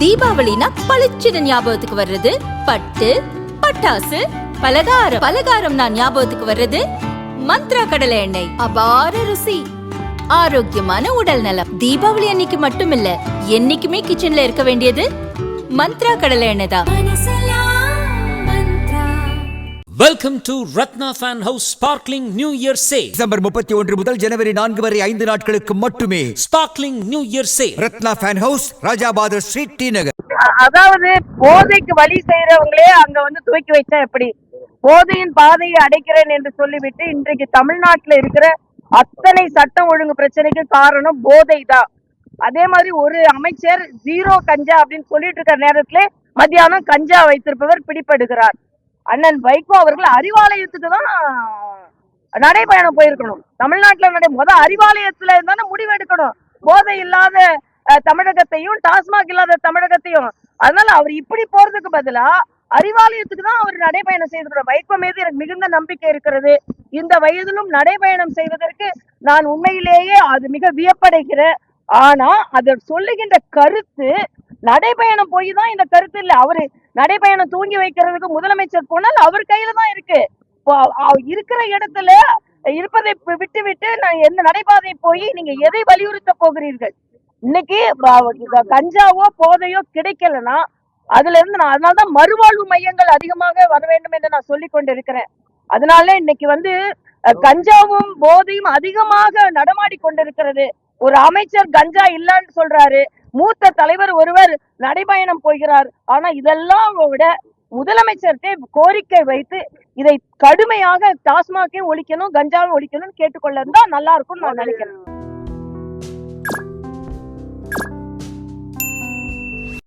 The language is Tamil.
தீபாவளினா பளிச்சுன்னு ஞாபகத்துக்கு வர்றது பட்டு, பட்டாசு, பலகாரம். பலகாரம் நான் ஞாபகத்துக்கு வர்றது மந்த்ரா கடலை எண்ணெய். அபார ருசி, ஆரோக்கியமான உடல் நலம். தீபாவளி அன்னைக்கு மட்டும் இல்ல, என்னைக்குமே கிச்சன்ல இருக்க வேண்டியது மந்த்ரா கடலை எண்ணெய் தான். Welcome to Ratna Fan House Sparkling New Year Sale. December 31 முதல் ஜனவரி 4 வரை 5 நாட்களுக்கு மட்டுமே. Sparkling New Year Sale. Ratna fan house, Rajabadhar street, T Nagar. அதாவது போதைக்கு வழி செய்யறவங்களே அங்க வந்து துவக்கி வச்சா எப்படி? போதையின் பாதையை அடைக்கிறேன் என்று சொல்லிவிட்டு இன்றைக்கு தமிழ்நாட்டுல இருக்கிற அத்தனை சட்டம் ஒழுங்கு பிரச்சனைக்கு காரணம் போதை தான். அதே மாதிரி ஒரு அமைச்சர் ஜீரோ கஞ்சா அப்படின்னு சொல்லிட்டு இருக்கிற நேரத்திலே மத்தியானம் கஞ்சா வைத்திருப்பவர் பிடிபடுகிறார். அண்ணன் வைகோ அவர்கள் அறிவாலயத்துக்கு தான் நடைபயணம் போயிருக்கணும். தமிழ்நாட்டுல அறிவாலயத்துல இருந்தானே முடிவு எடுக்கணும், போதை இல்லாத தமிழகத்தையும் டாஸ்மாக் இல்லாத தமிழகத்தையும். அதனால அவர் இப்படி போறதுக்கு பதிலா அறிவாலயத்துக்கு தான் அவர் நடைபயணம் செய்திருக்கிறார். வைகோ மீது எனக்கு மிகுந்த நம்பிக்கை இருக்கிறது. இந்த வயதிலும் நடைபயணம் செய்வதற்கு நான் உண்மையிலேயே அது மிக வியப்படைகிறேன். ஆனா அதை சொல்லுகின்ற கருத்து நடைபயணம் போய் தான் இந்த கருத்து இல்லை. அவரு நடைபயணம் தூங்கி வைக்கிறதுக்கு முதலமைச்சர் போனால் அவர் கையில தான் இருக்கு. இருக்கிற இடத்துல இருப்பதை விட்டு விட்டு நான் எந்த நடைபாதை போய் நீங்க எதை வலியுறுத்த போகிறீர்கள்? இன்னைக்கு கஞ்சாவோ போதையோ கிடைக்கலன்னா அதுல இருந்து நான் அதனால்தான் மறுவாழ்வு மையங்கள் அதிகமாக வர வேண்டும் என்று நான் சொல்லி கொண்டு இருக்கிறேன். அதனால இன்னைக்கு வந்து கஞ்சாவும் போதையும் அதிகமாக நடமாடி கொண்டிருக்கிறது. ஒரு அமைச்சர் கஞ்சா இல்லன்னு சொல்றாரு, மூத்த தலைவர் ஒருவர் நடைபயணம் போகிறார். ஆனா இதெல்லாம் விட முதலமைச்சர்கிட்ட கோரிக்கை வைத்து இதை கடுமையாக டாஸ்மாக்கையும் ஒழிக்கணும், கஞ்சாவும் ஒழிக்கணும்னு கேட்டுக்கொள்ள இருந்தா நல்லா இருக்கும்னு நான் நினைக்கிறேன்.